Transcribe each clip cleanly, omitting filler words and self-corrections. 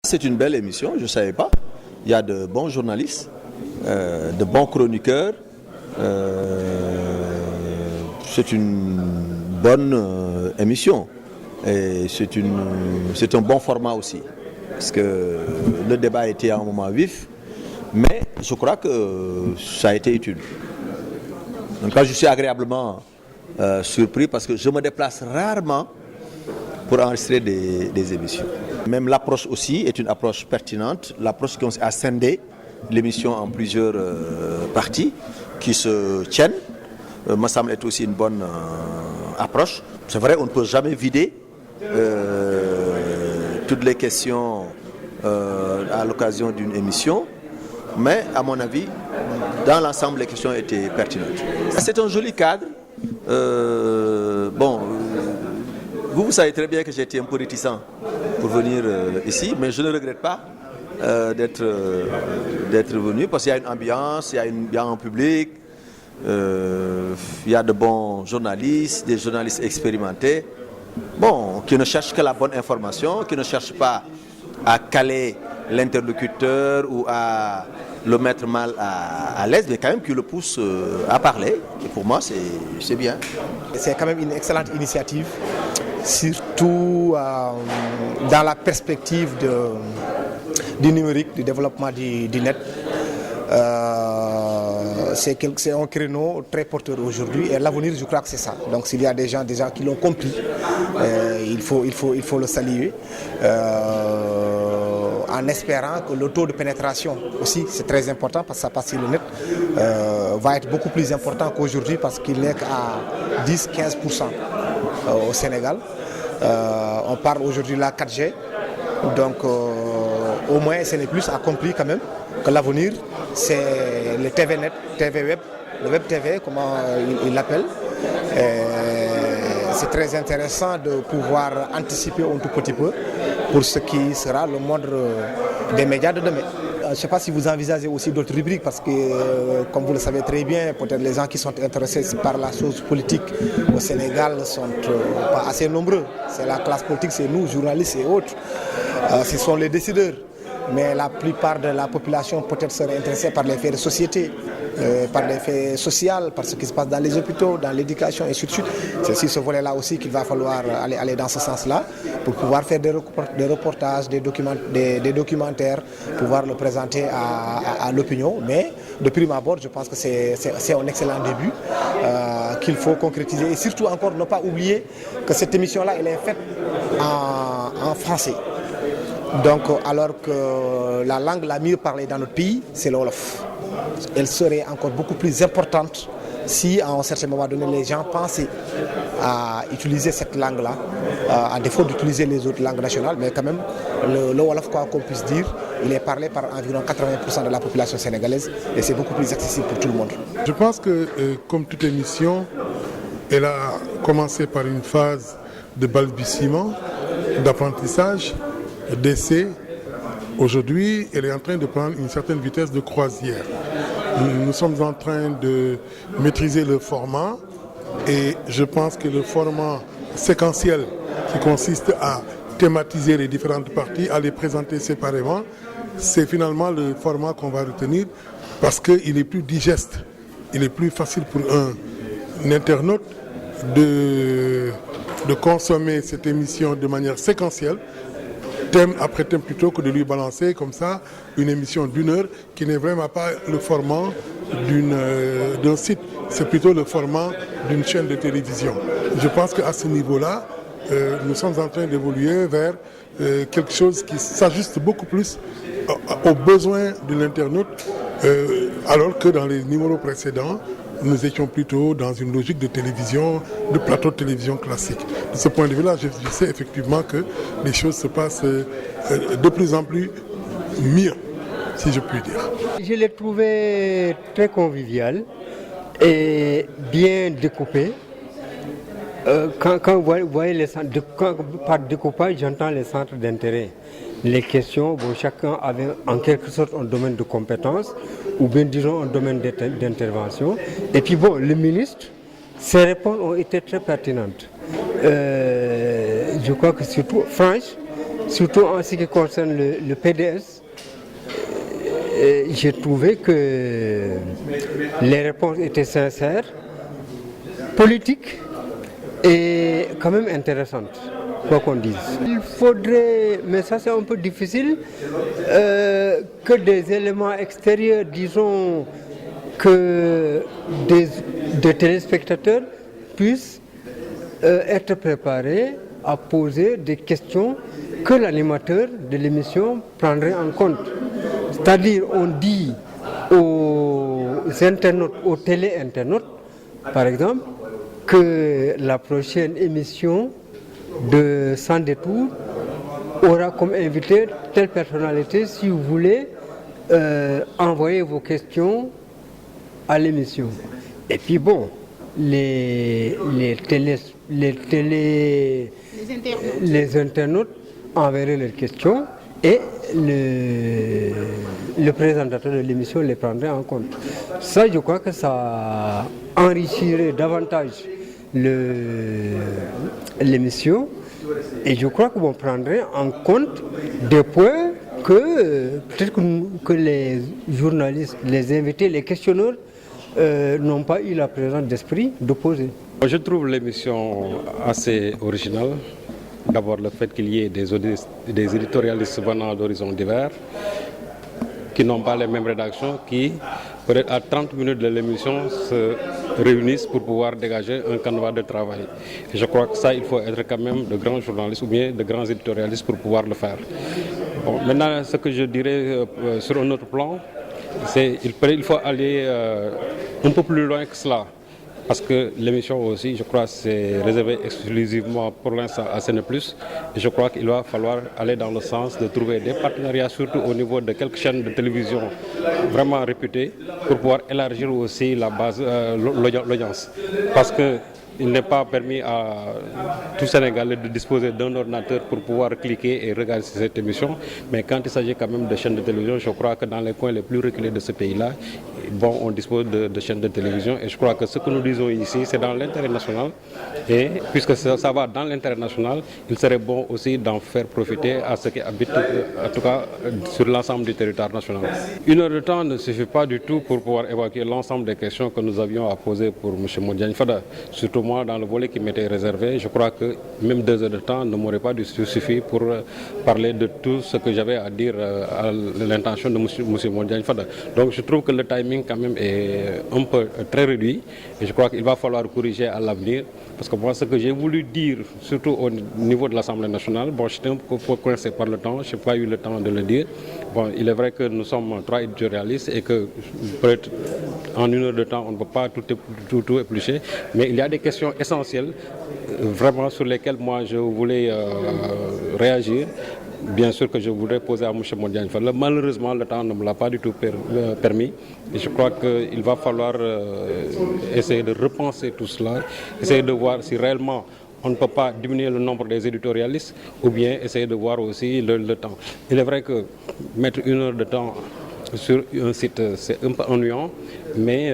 C'est une belle émission, je ne savais pas. Il y a de bons journalistes, de bons chroniqueurs. C'est une bonne émission. Et c'est un bon format aussi. Parce que le débat était à un moment vif. Mais je crois que ça a été utile. Donc là, je suis agréablement surpris parce que je me déplace rarement pour enregistrer des émissions. Même l'approche aussi est une approche pertinente. L'approche qui consiste à scinder l'émission en plusieurs parties qui se tiennent me semble être aussi une bonne approche. C'est vrai, on ne peut jamais vider toutes les questions à l'occasion d'une émission. Mais à mon avis, dans l'ensemble, les questions étaient pertinentes. C'est un joli cadre. Vous savez très bien que j'ai été un peu réticent pour venir ici, mais je ne regrette pas d'être venu parce qu'il y a une ambiance, il y a un public, il y a de bons journalistes, des journalistes expérimentés, qui ne cherchent que la bonne information, qui ne cherchent pas à caler l'interlocuteur ou à le mettre mal à l'aise, mais quand même qui le pousse à parler. Et pour moi, c'est bien. C'est quand même une excellente initiative, surtout dans la perspective du numérique, du développement du net. C'est un créneau très porteur aujourd'hui et l'avenir, je crois que c'est ça. Donc s'il y a des gens déjà qui l'ont compris, il faut le saluer. En espérant que le taux de pénétration aussi, c'est très important parce que ça passe sur le net, va être beaucoup plus important qu'aujourd'hui parce qu'il n'est qu'à 10-15% au Sénégal. On parle aujourd'hui de la 4G, donc au moins ce n'est plus accompli quand même que l'avenir c'est le TVNet, TV Web, le Web TV, comment il l'appelle. C'est très intéressant de pouvoir anticiper un tout petit peu pour ce qui sera le monde des médias de demain. Je ne sais pas si vous envisagez aussi d'autres rubriques parce que, comme vous le savez très bien, peut-être les gens qui sont intéressés par la chose politique au Sénégal ne sont pas assez nombreux. C'est la classe politique, c'est nous, journalistes et autres. Ce sont les décideurs. Mais la plupart de la population peut-être serait intéressée par les faits de société, par les faits sociaux, par ce qui se passe dans les hôpitaux, dans l'éducation et ainsi de suite. C'est sur ce volet-là aussi qu'il va falloir aller dans ce sens-là pour pouvoir faire des reportages, des documentaires, pouvoir le présenter à l'opinion. Mais de prime abord, je pense que c'est un excellent début qu'il faut concrétiser. Et surtout encore, ne pas oublier que cette émission-là, elle est faite en français. Donc, alors que la langue la mieux parlée dans notre pays, c'est le Wolof. Elle serait encore beaucoup plus importante si, à un certain moment donné, les gens pensaient à utiliser cette langue-là, à défaut d'utiliser les autres langues nationales, mais quand même, le Wolof, quoi qu'on puisse dire, il est parlé par environ 80% de la population sénégalaise et c'est beaucoup plus accessible pour tout le monde. Je pense que, comme toute émission, elle a commencé par une phase de balbutiement, d'apprentissage, d'essai. Aujourd'hui, elle est en train de prendre une certaine vitesse de croisière. Nous sommes en train de maîtriser le format et je pense que le format séquentiel qui consiste à thématiser les différentes parties, à les présenter séparément, c'est finalement le format qu'on va retenir parce qu'il est plus digeste, il est plus facile pour un internaute de consommer cette émission de manière séquentielle, thème après thème, plutôt que de lui balancer comme ça une émission d'1 heure qui n'est vraiment pas le format d'un site, c'est plutôt le format d'une chaîne de télévision. Je pense qu'à ce niveau-là, nous sommes en train d'évoluer vers quelque chose qui s'ajuste beaucoup plus aux besoins de l'internaute, alors que dans les numéros précédents, nous étions plutôt dans une logique de télévision, de plateau de télévision classique. De ce point de vue-là, je sais effectivement que les choses se passent de plus en plus mieux, si je puis dire. Je l'ai trouvé très convivial et bien découpé. Quand vous voyez les centres, par découpage, j'entends les centres d'intérêt. Les questions, chacun avait en quelque sorte un domaine de compétence ou bien disons un domaine d'intervention. Et puis le ministre, ses réponses ont été très pertinentes. Je crois que surtout franches surtout en ce qui concerne le PDS, j'ai trouvé que les réponses étaient sincères, politiques et quand même intéressantes, quoi qu'on dise. Il faudrait, mais ça c'est un peu difficile, que des éléments extérieurs, disons que des téléspectateurs puissent être préparés à poser des questions que l'animateur de l'émission prendrait en compte. C'est-à-dire, on dit aux internautes, aux télé-internautes, par exemple, que la prochaine émission de Sans Détour aura comme invité telle personnalité. Si vous voulez, envoyer vos questions à l'émission. Et puis bon, les internautes enverraient leurs questions et le présentateur de l'émission les prendrait en compte. Ça, je crois que ça enrichirait davantage l'émission et je crois qu'on prendrait en compte des points que peut-être que les journalistes, les invités, les questionneurs n'ont pas eu la présence d'esprit de poser. Je trouve l'émission assez originale. D'abord le fait qu'il y ait des éditorialistes venant d'horizons divers qui n'ont pas les mêmes rédactions, qui peut-être à 30 minutes de l'émission se réunissent pour pouvoir dégager un canevas de travail. Et je crois que ça, il faut être quand même de grands journalistes ou bien de grands éditorialistes pour pouvoir le faire. Bon, maintenant, ce que je dirais sur un autre plan, c'est qu'il faut aller un peu plus loin que cela. Parce que l'émission aussi, je crois, c'est réservé exclusivement pour l'instant à CNE+. Et je crois qu'il va falloir aller dans le sens de trouver des partenariats, surtout au niveau de quelques chaînes de télévision vraiment réputées, pour pouvoir élargir aussi la base, l'audience. Parce que il n'est pas permis à tout Sénégalais de disposer d'un ordinateur pour pouvoir cliquer et regarder cette émission. Mais quand il s'agit quand même de chaînes de télévision, je crois que dans les coins les plus reculés de ce pays-là, bon, on dispose de chaînes de télévision. Et je crois que ce que nous disons ici, c'est dans l'intérêt national. Et puisque ça va dans l'intérêt national, il serait bon aussi d'en faire profiter à ceux qui habitent, en tout cas sur l'ensemble du territoire national. 1 heure de temps ne suffit pas du tout pour pouvoir évacuer l'ensemble des questions que nous avions à poser pour M. Modiane Fada. Surtout moi, dans le volet qui m'était réservé, je crois que même 2 heures de temps ne m'aurait pas suffi pour parler de tout ce que j'avais à dire à l'intention de M. Modiane Fada. Donc je trouve que le timing quand même est un peu très réduit et je crois qu'il va falloir corriger à l'avenir. Parce que moi, ce que j'ai voulu dire, surtout au niveau de l'Assemblée nationale, bon, j'étais un peu coincé par le temps, je n'ai pas eu le temps de le dire. Bon, il est vrai que nous sommes 3 éditorialistes et que peut-être en 1 heure de temps, on ne peut pas tout éplucher, mais il y a des questions essentielles, vraiment sur lesquelles moi je voulais réagir. Bien sûr que je voudrais poser à M. Modiane Fada. Malheureusement, le temps ne me l'a pas du tout permis. Et je crois qu'il va falloir essayer de repenser tout cela, essayer de voir si réellement on ne peut pas diminuer le nombre des éditorialistes ou bien essayer de voir aussi le temps. Il est vrai que mettre 1 heure de temps sur un site, c'est un peu ennuyant, mais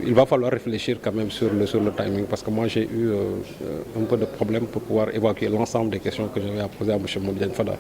il va falloir réfléchir quand même sur le timing, parce que moi j'ai eu un peu de problème pour pouvoir évacuer l'ensemble des questions que j'avais à poser à M. Modiane Fada.